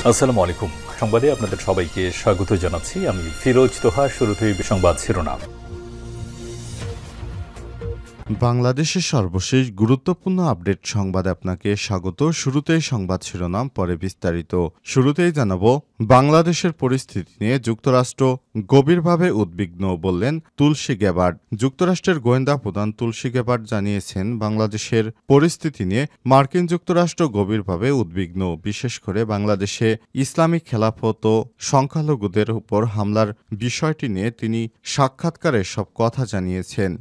আসসালামু আলাইকুম। সংবাদে আপনাদের সবাইকে স্বাগত জানাচ্ছি। আমি ফিরোজ তোহা। শুরুতেই সংবাদ শিরোনাম। বাংলাদেশের সর্বশেষ গুরুত্বপূর্ণ আপডেট সংবাদে আপনাকে স্বাগত। শুরুতেই সংবাদ শিরোনাম, পরে বিস্তারিত। শুরুতেই জানাবো, বাংলাদেশের পরিস্থিতি নিয়ে যুক্তরাষ্ট্র গভীরভাবে উদ্বিগ্ন বললেন তুলসী গ্যাবার্ড। যুক্তরাষ্ট্রের গোয়েন্দা প্রধান তুলসী গ্যাবার্ড জানিয়েছেন, বাংলাদেশের পরিস্থিতি নিয়ে মার্কিন যুক্তরাষ্ট্র গভীরভাবে উদ্বিগ্ন। বিশেষ করে বাংলাদেশে ইসলামিক খেলাফত ও সংখ্যালঘুদের উপর হামলার বিষয়টি নিয়ে তিনি সাক্ষাৎকারে সব কথা জানিয়েছেন।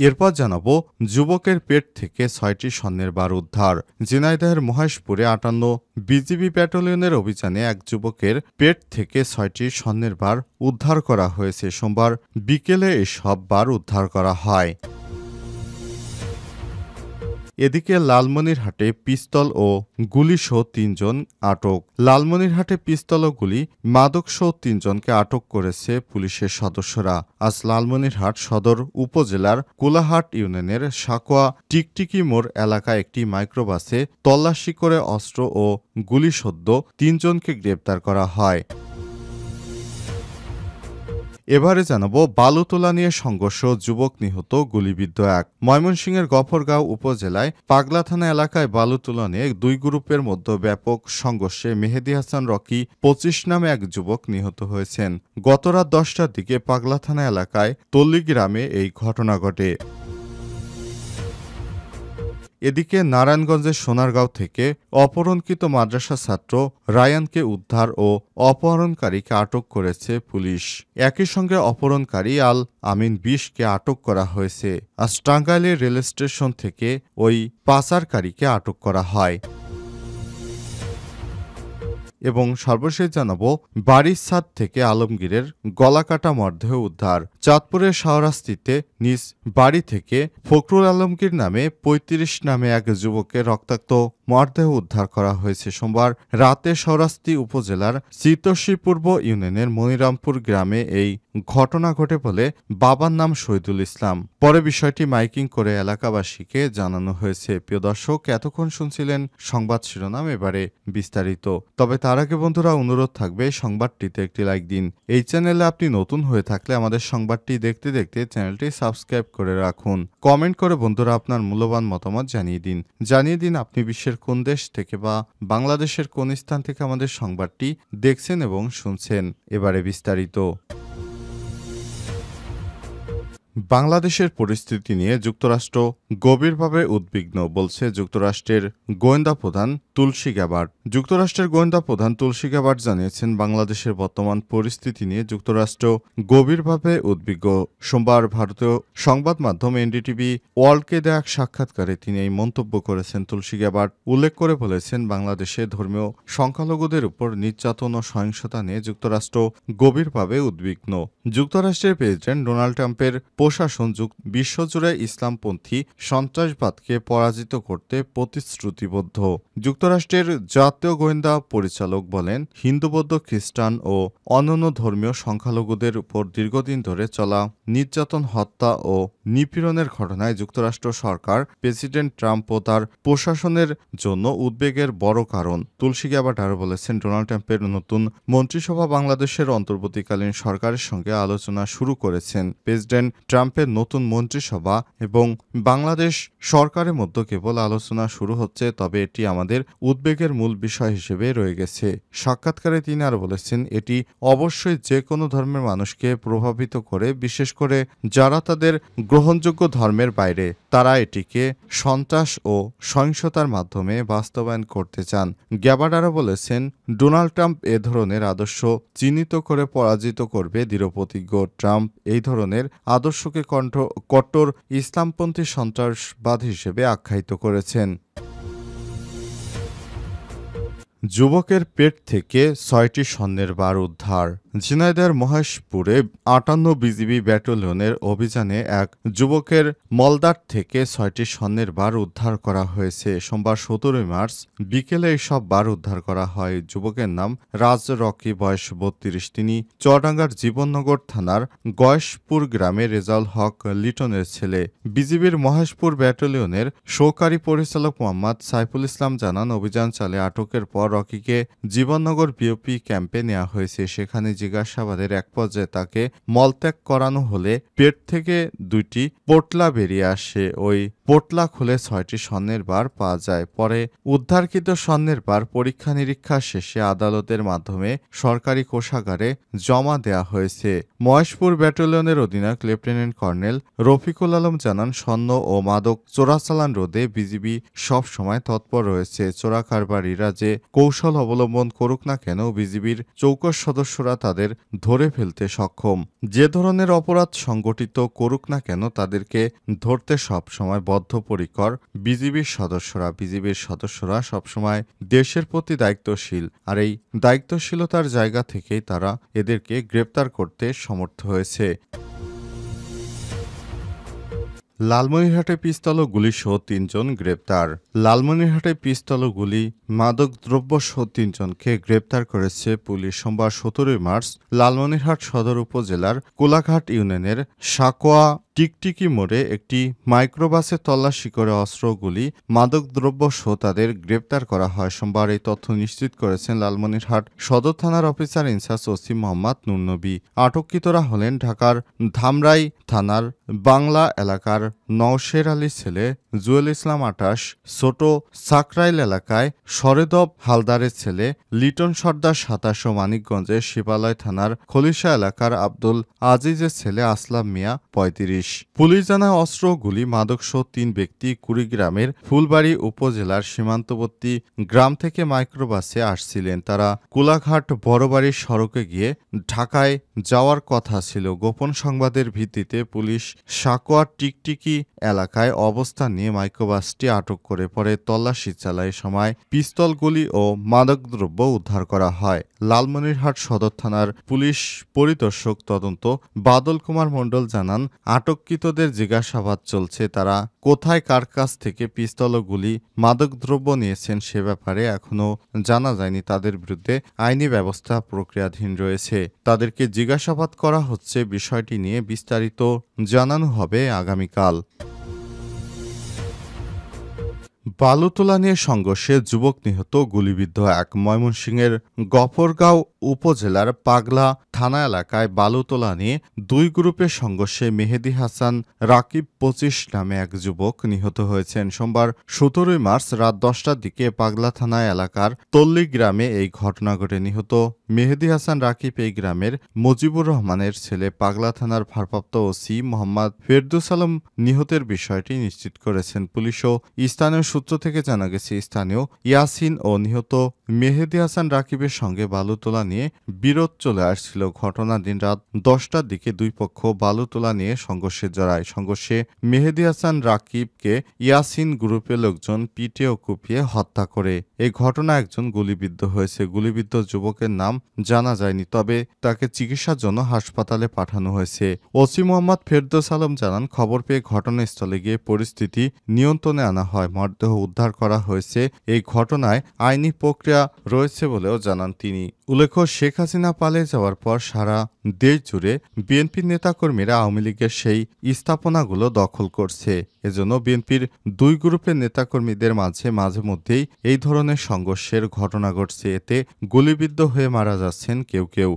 এরপর জানাবো, যুবকের পেট থেকে 6টি স্বর্ণের বার উদ্ধার। ঝিনাইদহের মহেশপুরে 58 বিজিবি ব্যাটালিয়নের অভিযানে এক যুবকের পেট থেকে 6টি স্বর্ণের বার উদ্ধার করা হয়েছে। সোমবার বিকেলে এসব বার উদ্ধার করা হয়। এদিকে লালমনিরহাটে পিস্তল ও গুলিসহ 3 জন আটক। লালমনিরহাটে পিস্তল ও গুলি মাদকসহ 3 জনকে আটক করেছে পুলিশের সদস্যরা। আজ লালমনিরহাট সদর উপজেলার কোলাহাট ইউনিয়নের সাকোয়া টিকটিকি মোড় এলাকায় একটি মাইক্রোবাসে তল্লাশি করে অস্ত্র ও গুলিসহ 3 জনকে গ্রেপ্তার করা হয়। এবারে জানাবো, বালু তোলা নিয়ে সংঘর্ষ, যুবক নিহত, গুলিবিদ্ধ এক। ময়মনসিংহের গফরগাঁও উপজেলায় পাগলা থানা এলাকায় বালু তোলা নিয়ে 2 গ্রুপের মধ্যে ব্যাপক সংঘর্ষে মেহেদী হাসান রকি 25 নামে এক যুবক নিহত হয়েছেন। গত রাত 10টার দিকে পাগলা থানা এলাকায় তল্লি গ্রামে এই ঘটনা ঘটে। এদিকে নারায়ণগঞ্জের সোনারগাঁও থেকে অপহরণকৃত মাদ্রাসা ছাত্র রায়ানকে উদ্ধার ও অপহরণকারীকে আটক করেছে পুলিশ। একই সঙ্গে অপহরণকারী আল আমিন 20কে আটক করা হয়েছে। আজ টাঙ্গাইলের রেল স্টেশন থেকে ওই পাচারকারীকে আটক করা হয়। এবং সর্বশেষ জানাবো, বাড়ির ছাদ থেকে আলমগীরের গলাকাটা মরদেহ উদ্ধার। চাঁদপুরের শাহরাস্তিতে নিজ বাড়ি থেকে ফখরুল আলমগীর নামে 35 নামে এক যুবকের রক্তাক্ত মরদেহ উদ্ধার করা হয়েছে। সোমবার রাতে শাহরাস্তি উপজেলার চিতোষী পূর্ব ইউনিয়নের মনিরামপুর গ্রামে এই ঘটনা ঘটে বলে বাবার নাম শহীদুল ইসলাম। পরে বিষয়টি মাইকিং করে এলাকাবাসীকে জানানো হয়েছে। প্রিয় দর্শক, এতক্ষণ শুনছিলেন সংবাদ শিরোনাম, এবারে বিস্তারিত। তবে তার আগে বন্ধুরা, অনুরোধ থাকবে সংবাদটিতে একটি লাইক দিন। এই চ্যানেলে আপনি নতুন হয়ে থাকলে আমাদের সংবাদটি দেখতে দেখতে চ্যানেলটি সাবস্ক্রাইব করে রাখুন। কমেন্ট করে বন্ধুরা আপনার মূল্যবান মতামত জানিয়ে দিন আপনি বিশ্বের কোন দেশ থেকে বা বাংলাদেশের কোন স্থান থেকে আমাদের সংবাদটি দেখছেন এবং শুনছেন। এবারে বিস্তারিত। বাংলাদেশের পরিস্থিতি নিয়ে যুক্তরাষ্ট্র গভীরভাবে উদ্বিগ্ন বলছে যুক্তরাষ্ট্রের গোয়েন্দা প্রধান তুলসী গ্যাবার্ড। যুক্তরাষ্ট্রের গোয়েন্দা প্রধান তুলসী গ্যাবার্ড জানিয়েছেন, বাংলাদেশের বর্তমান পরিস্থিতি নিয়ে যুক্তরাষ্ট্র গভীরভাবে উদ্বিগ্ন। সোমবার ভারতীয় সংবাদ মাধ্যম এনডিটিভি ওয়ার্ল্ডকে দেয়া এক সাক্ষাৎকারে তিনি এই মন্তব্য করেছেন। তুলসী গ্যাবার্ড উল্লেখ করে বলেছেন, বাংলাদেশে ধর্মীয় সংখ্যালঘুদের উপর নির্যাতন ও সহিংসতা নিয়ে যুক্তরাষ্ট্র গভীরভাবে উদ্বিগ্ন। যুক্তরাষ্ট্রের প্রেসিডেন্ট ডোনাল্ড ট্রাম্পের প্রশাসন বিশ্বজুড়ে ইসলামপন্থী সন্ত্রাসবাদকে পরাজিত করতে প্রতিশ্রুতিবদ্ধ। যুক্তরাষ্ট্রের জাতীয় গোয়েন্দা পরিচালক বলেন, হিন্দু, বৌদ্ধ, খ্রিস্টান ও অন্যান্য ধর্মীয় সংখ্যালঘুদের উপর দীর্ঘদিন ধরে চলা নির্যাতন, হত্যা ও নিপীড়নের ঘটনায় যুক্তরাষ্ট্র সরকার প্রেসিডেন্ট ট্রাম্প ও তার প্রশাসনের জন্য উদ্বেগের বড় কারণ। তুলসী গ্যাবার্ড আরও বলেছেন, ডোনাল্ড ট্রাম্পের নতুন মন্ত্রিসভা বাংলাদেশের অন্তর্বর্তীকালীন সরকারের সঙ্গে আলোচনা শুরু করেছেন। প্রেসিডেন্ট ট্রাম্পের নতুন মন্ত্রিসভা এবং বাংলাদেশ সরকারের মধ্যে কেবল আলোচনা শুরু হচ্ছে, তবে এটি আমাদের উদ্বেগের মূল বিষয় হিসেবে রয়ে গেছে। সাক্ষাৎকারে তিনি আরও বলেছেন, এটি অবশ্যই যে কোনো ধর্মের মানুষকে প্রভাবিত করে, বিশেষ করে যারা তাদের গ্রহণযোগ্য ধর্মের বাইরে। তারা এটিকে সন্ত্রাস ও সহিংসতার মাধ্যমে বাস্তবায়ন করতে চান। গ্যাবার্ড আরও বলেছেন, ডোনাল্ড ট্রাম্প এ ধরনের আদর্শ চিহ্নিত করে পরাজিত করবে দৃঢ়প্রতিজ্ঞ। ট্রাম্প এই ধরনের আদর্শকে কট্টর ইসলামপন্থী সন্ত্রাসবাদ হিসেবে আখ্যায়িত করেছেন। যুবকের পেট থেকে 6টি স্বর্ণের বার উদ্ধার। ঝিনাইদহের মহেশপুরে ৫৮ বিজিবি ব্যাটালিয়নের অভিযানে এক যুবকের মলদার থেকে ৬টি স্বর্ণের বার উদ্ধার করা হয়েছে। সোমবার ১৭ মার্চ বিকেলে এসব বার উদ্ধার করা হয়। যুবকের নাম রাজ রকি, বয়স ৩২। তিনি চুয়াডাঙ্গার জীবননগর থানার গয়েশপুর গ্রামে রেজাউল হক লিটনের ছেলে। বিজিবির মহেশপুর ব্যাটালিয়নের সহকারী পরিচালক মোহাম্মদ সাইফুল ইসলাম জানান, অভিযান চালে আটকের পর রকিকে জীবননগর বিওপি ক্যাম্পে নেওয়া হয়েছে। সেখানে জিজ্ঞাসাবাদের এক পর্যায়ে তাকে মলত্যাগ করানো হলে পেট থেকে ২টি পোটলা বেরিয়ে আসে। ওই পোটলা খুলে ৬টি স্বর্ণের বার পাওয়া যায়। পরে উদ্ধারকৃত স্বর্ণের বার পরীক্ষা নিরীক্ষা শেষে আদালতের মাধ্যমে সরকারি কোষাগারে জমা দেওয়া হয়েছে। মহেশপুর ব্যাটালিয়নের অধিনায়ক লেফটেন্যান্ট কর্নেল রফিকুল আলম জানান, স্বর্ণ ও মাদক চোরাচালান রোধে বিজিবি সব সময় তৎপর রয়েছে। চোরা কারবারিরা যে কৌশল অবলম্বন করুক না কেন, বিজিবির চৌকস সদস্যরা তাদের ধরে ফেলতে সক্ষম। যে ধরনের অপরাধ সংগঠিত করুক না কেন, তাদেরকে ধরতে সবসময় বদ্ধপরিকর বিজিবির সদস্যরা সবসময় দেশের প্রতি দায়িত্বশীল। আর এই দায়িত্বশীলতার জায়গা থেকেই তারা এদেরকে গ্রেপ্তার করতে সমর্থ হয়েছে। লালমনিরহাটে পিস্তল ও গুলিসহ ৩ জন গ্রেপ্তার। লালমনিরহাটে পিস্তল ও গুলি, মাদকদ্রব্যসহ ৩ জনকে গ্রেপ্তার করেছে পুলিশ। সোমবার ১৭ মার্চ লালমনিরহাট সদর উপজেলার কোলাঘাট ইউনিয়নের সাকোয়া টিকটিকি মোড়ে একটি মাইক্রোবাসে তল্লাশি করে অস্ত্র, গুলি, মাদকদ্রব্যসহ তাদের গ্রেপ্তার করা হয়। সোমবার এই তথ্য নিশ্চিত করেছেন লালমনিরহাট সদর থানার officer in charge OC Mohammad Nurnabi. আটককৃতরা হলেন ঢাকার ধামরাই থানার বাংলা এলাকার নওশের আলীর ছেলে জুয়েল ইসলাম ২৮, ছোট সাকরাইল এলাকায় সরেদব হালদারের ছেলে লিটন সর্দার ২৭ ও মানিকগঞ্জের শিবালয় থানার খলিশা এলাকার আব্দুল আজিজের ছেলে আসলাম মিয়া ৩৫। পুলিশ জানায়, অস্ত্র, গুলি, মাদকসহ ৩ ব্যক্তি কুড়িগ্রামের ফুলবাড়ী উপজেলার সীমান্তবর্তী গ্রাম থেকে মাইক্রোবাসে আসছিলেন। তারা কোলাঘাট বড়বাড়ির সড়কে গিয়ে ঢাকায় যাওয়ার কথা ছিল। গোপন সংবাদের ভিত্তিতে পুলিশ সাকোয়া টিকটিকি এলাকায় অবস্থান নিয়ে মাইক্রোবাসটি আটক করে পরে তল্লাশি চালায়। সময় পিস্তল, গুলি ও মাদকদ্রব্য উদ্ধার করা হয়। লালমনিরহাট সদর থানার পুলিশ পরিদর্শক তদন্ত বাদল কুমার মণ্ডল জানান, আটককৃতদের জিজ্ঞাসাবাদ চলছে। তারা কোথায়, কার কাছ থেকে পিস্তল ও গুলি, মাদকদ্রব্য নিয়েছেন সে ব্যাপারে এখনও জানা যায়নি। তাদের বিরুদ্ধে আইনি ব্যবস্থা প্রক্রিয়াধীন রয়েছে। তাদেরকে জিজ্ঞাসাবাদ করা হচ্ছে। বিষয়টি নিয়ে বিস্তারিত জানানো হবে আগামীকাল। বালু তোলা নিয়ে সংঘর্ষে যুবক নিহত, গুলিবিদ্ধ এক। ময়মনসিংহের গফরগাঁও উপজেলার পাগলা থানা এলাকায় বালু তোলা নিয়ে ২ গ্রুপের সংঘর্ষে মেহেদী হাসান রাকিব ২৫ নামে এক যুবক নিহত হয়েছেন। সোমবার ১৭ মার্চ রাত ১০টার দিকে পাগলা থানা এলাকার তল্লি গ্রামে এই ঘটনা ঘটে। নিহত মেহেদী হাসান রাকিব এই গ্রামের মুজিবুর রহমানের ছেলে। পাগলা থানার ভারপ্রাপ্ত ওসি মোহাম্মদ ফেরদৌস আলম নিহতের বিষয়টি নিশ্চিত করেছেন। পুলিশ ও স্থানীয় সূত্র থেকে জানা গেছে, স্থানীয় ইয়াসিন ও নিহত মেহেদী হাসান রাকিবের সঙ্গে বালু তোলা নিয়ে বিরোধ চলে আসছিল। ঘটনার দিন রাত ১০টার দিকে দুই পক্ষ বালু তোলা নিয়ে সংঘর্ষে জড়ায়। সংঘর্ষে মেহেদী হাসান রাকিবকে ইয়াসিন গ্রুপের লোকজন পিটিয়ে ও কুপিয়ে হত্যা করে। এই ঘটনায় একজন গুলিবিদ্ধ হয়েছে। গুলিবিদ্ধ যুবকের নাম জানা যায়নি, তবে তাকে চিকিৎসার জন্য হাসপাতালে পাঠানো হয়েছে। ওসি মোহাম্মদ ফেরদৌস আলম জানান, খবর পেয়ে ঘটনাস্থলে গিয়ে পরিস্থিতি নিয়ন্ত্রণে আনা হয়। মরদেহ উদ্ধার করা হয়েছে। এই ঘটনায় আইনি প্রক্রিয়া রয়েছে বলেও জানান তিনি। উল্লেখ্য, শেখ হাসিনা পালিয়ে যাওয়ার পর সারা দেশ জুড়ে বিএনপির নেতাকর্মীরা আওয়ামী লীগের সেই স্থাপনাগুলো দখল করছে। এজন্য বিএনপির ২ গ্রুপের নেতাকর্মীদের মাঝে মাঝে মধ্যেই এই ধরনের সংঘর্ষের ঘটনা ঘটছে। এতে গুলিবিদ্ধ হয়ে মারা যাচ্ছেন কেউ কেউ।